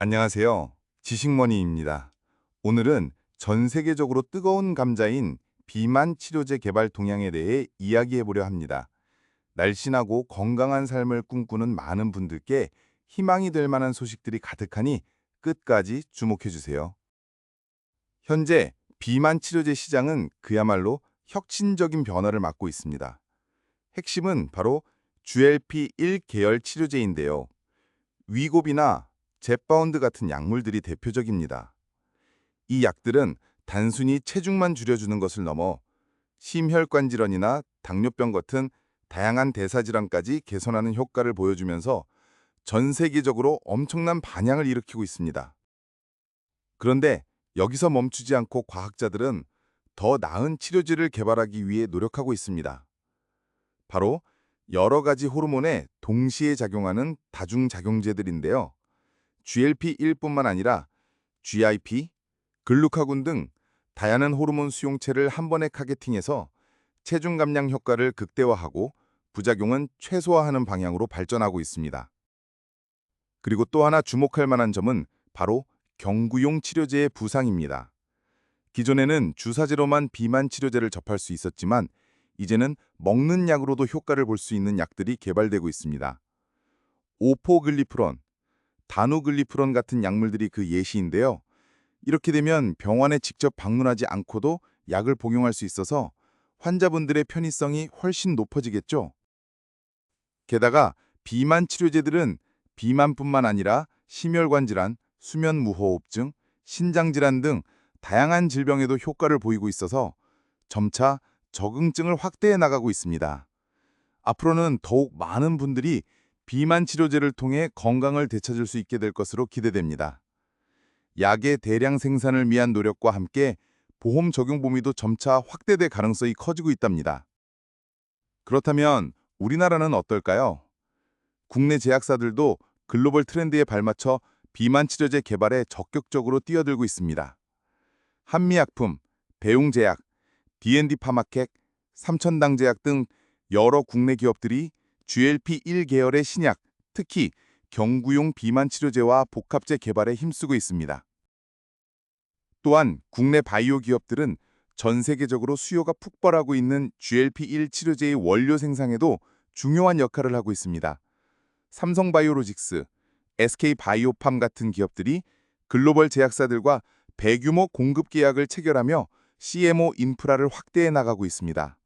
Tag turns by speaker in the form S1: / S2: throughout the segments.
S1: 안녕하세요. 지식머니입니다. 오늘은 전 세계적으로 뜨거운 감자인 비만 치료제 개발 동향에 대해 이야기해보려 합니다. 날씬하고 건강한 삶을 꿈꾸는 많은 분들께 희망이 될 만한 소식들이 가득하니 끝까지 주목해주세요. 현재 비만 치료제 시장은 그야말로 혁신적인 변화를 맞고 있습니다. 핵심은 바로 GLP-1 계열 치료제인데요. 위고비나 젯바운드 같은 약물들이 대표적입니다. 이 약들은 단순히 체중만 줄여주는 것을 넘어 심혈관 질환이나 당뇨병 같은 다양한 대사질환까지 개선하는 효과를 보여주면서 전 세계적으로 엄청난 반향을 일으키고 있습니다. 그런데 여기서 멈추지 않고 과학자들은 더 나은 치료제를 개발하기 위해 노력하고 있습니다. 바로 여러 가지 호르몬에 동시에 작용하는 다중작용제들인데요. GLP-1뿐만 아니라 GIP, 글루카곤 등 다양한 호르몬 수용체를 한 번에 타겟팅해서 체중 감량 효과를 극대화하고 부작용은 최소화하는 방향으로 발전하고 있습니다. 그리고 또 하나 주목할 만한 점은 바로 경구용 치료제의 부상입니다. 기존에는 주사제로만 비만 치료제를 접할 수 있었지만 이제는 먹는 약으로도 효과를 볼 수 있는 약들이 개발되고 있습니다. 오포글리프론, 다누글리프론 같은 약물들이 그 예시인데요. 이렇게 되면 병원에 직접 방문하지 않고도 약을 복용할 수 있어서 환자분들의 편의성이 훨씬 높아지겠죠. 게다가 비만 치료제들은 비만뿐만 아니라 심혈관 질환, 수면 무호흡증, 신장 질환 등 다양한 질병에도 효과를 보이고 있어서 점차 적응증을 확대해 나가고 있습니다. 앞으로는 더욱 많은 분들이 비만 치료제를 통해 건강을 되찾을 수 있게 될 것으로 기대됩니다. 약의 대량 생산을 위한 노력과 함께 보험 적용 범위도 점차 확대될 가능성이 커지고 있답니다. 그렇다면 우리나라는 어떨까요? 국내 제약사들도 글로벌 트렌드에 발맞춰 비만 치료제 개발에 적극적으로 뛰어들고 있습니다. 한미약품, 배웅제약, D&D 파마텍, 삼천당제약 등 여러 국내 기업들이 GLP-1 계열의 신약, 특히 경구용 비만 치료제와 복합제 개발에 힘쓰고 있습니다. 또한 국내 바이오 기업들은 전 세계적으로 수요가 폭발하고 있는 GLP-1 치료제의 원료 생산에도 중요한 역할을 하고 있습니다. 삼성바이오로직스, SK바이오팜 같은 기업들이 글로벌 제약사들과 대규모 공급 계약을 체결하며 CMO 인프라를 확대해 나가고 있습니다.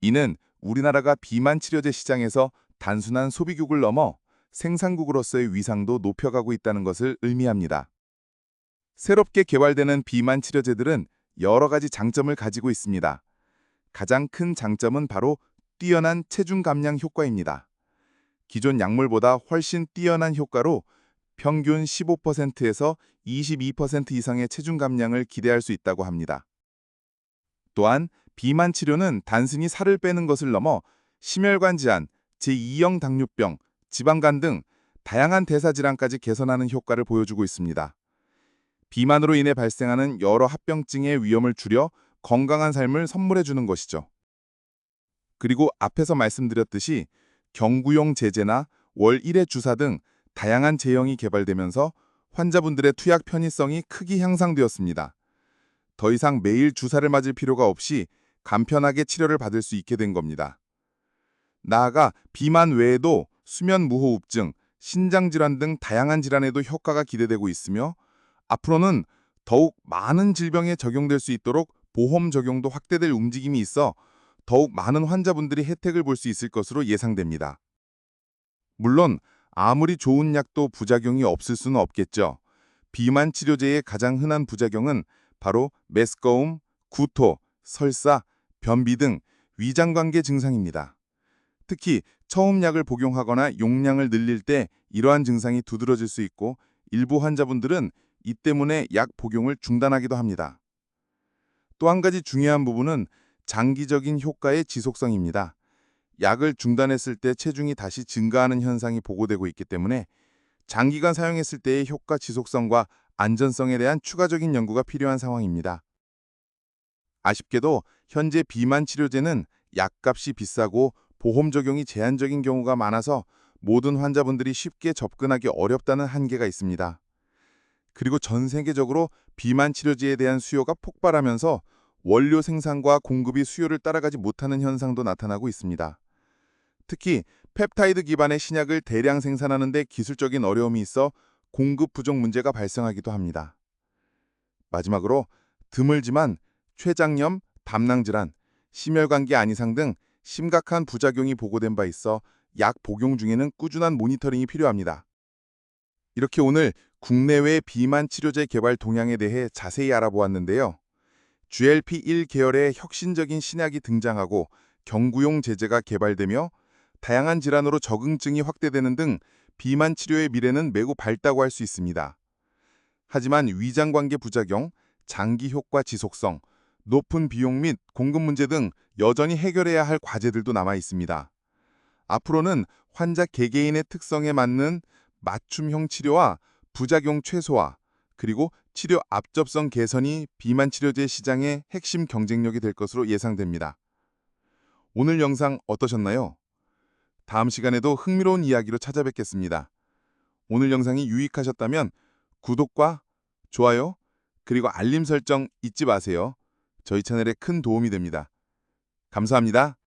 S1: 이는 우리나라가 비만 치료제 시장에서 단순한 소비국을 넘어 생산국으로서의 위상도 높여가고 있다는 것을 의미합니다. 새롭게 개발되는 비만 치료제들은 여러 가지 장점을 가지고 있습니다. 가장 큰 장점은 바로 뛰어난 체중 감량 효과입니다. 기존 약물보다 훨씬 뛰어난 효과로 평균 15%에서 22% 이상의 체중 감량을 기대할 수 있다고 합니다. 또한 비만 치료는 단순히 살을 빼는 것을 넘어 심혈관 질환, 제2형 당뇨병, 지방간 등 다양한 대사질환까지 개선하는 효과를 보여주고 있습니다. 비만으로 인해 발생하는 여러 합병증의 위험을 줄여 건강한 삶을 선물해 주는 것이죠. 그리고 앞에서 말씀드렸듯이 경구용 제제나 월 1회 주사 등 다양한 제형이 개발되면서 환자분들의 투약 편의성이 크게 향상되었습니다. 더 이상 매일 주사를 맞을 필요가 없이 간편하게 치료를 받을 수 있게 된 겁니다. 나아가 비만 외에도 수면 무호흡증, 신장 질환 등 다양한 질환에도 효과가 기대되고 있으며 앞으로는 더욱 많은 질병에 적용될 수 있도록 보험 적용도 확대될 움직임이 있어 더욱 많은 환자분들이 혜택을 볼 수 있을 것으로 예상됩니다. 물론 아무리 좋은 약도 부작용이 없을 수는 없겠죠. 비만 치료제의 가장 흔한 부작용은 바로 메스꺼움, 구토, 설사, 변비 등 위장관계 증상입니다. 특히 처음 약을 복용하거나 용량을 늘릴 때 이러한 증상이 두드러질 수 있고 일부 환자분들은 이 때문에 약 복용을 중단하기도 합니다. 또 한 가지 중요한 부분은 장기적인 효과의 지속성입니다. 약을 중단했을 때 체중이 다시 증가하는 현상이 보고되고 있기 때문에 장기간 사용했을 때의 효과 지속성과 안전성에 대한 추가적인 연구가 필요한 상황입니다. 아쉽게도 현재 비만 치료제는 약값이 비싸고 보험 적용이 제한적인 경우가 많아서 모든 환자분들이 쉽게 접근하기 어렵다는 한계가 있습니다. 그리고 전 세계적으로 비만 치료제에 대한 수요가 폭발하면서 원료 생산과 공급이 수요를 따라가지 못하는 현상도 나타나고 있습니다. 특히 펩타이드 기반의 신약을 대량 생산하는 데 기술적인 어려움이 있어 공급 부족 문제가 발생하기도 합니다. 마지막으로 드물지만 췌장염, 담낭질환, 심혈관계 안 이상 등 심각한 부작용이 보고된 바 있어 약 복용 중에는 꾸준한 모니터링이 필요합니다. 이렇게 오늘 국내외 비만 치료제 개발 동향에 대해 자세히 알아보았는데요. GLP-1 계열의 혁신적인 신약이 등장하고 경구용 제제가 개발되며 다양한 질환으로 적응증이 확대되는 등 비만 치료의 미래는 매우 밝다고 할 수 있습니다. 하지만 위장관계 부작용, 장기 효과 지속성, 높은 비용 및 공급 문제 등 여전히 해결해야 할 과제들도 남아 있습니다. 앞으로는 환자 개개인의 특성에 맞는 맞춤형 치료와 부작용 최소화, 그리고 치료 앞접성 개선이 비만 치료제 시장의 핵심 경쟁력이 될 것으로 예상됩니다. 오늘 영상 어떠셨나요? 다음 시간에도 흥미로운 이야기로 찾아뵙겠습니다. 오늘 영상이 유익하셨다면 구독과 좋아요, 그리고 알림 설정 잊지 마세요. 저희 채널에 큰 도움이 됩니다. 감사합니다.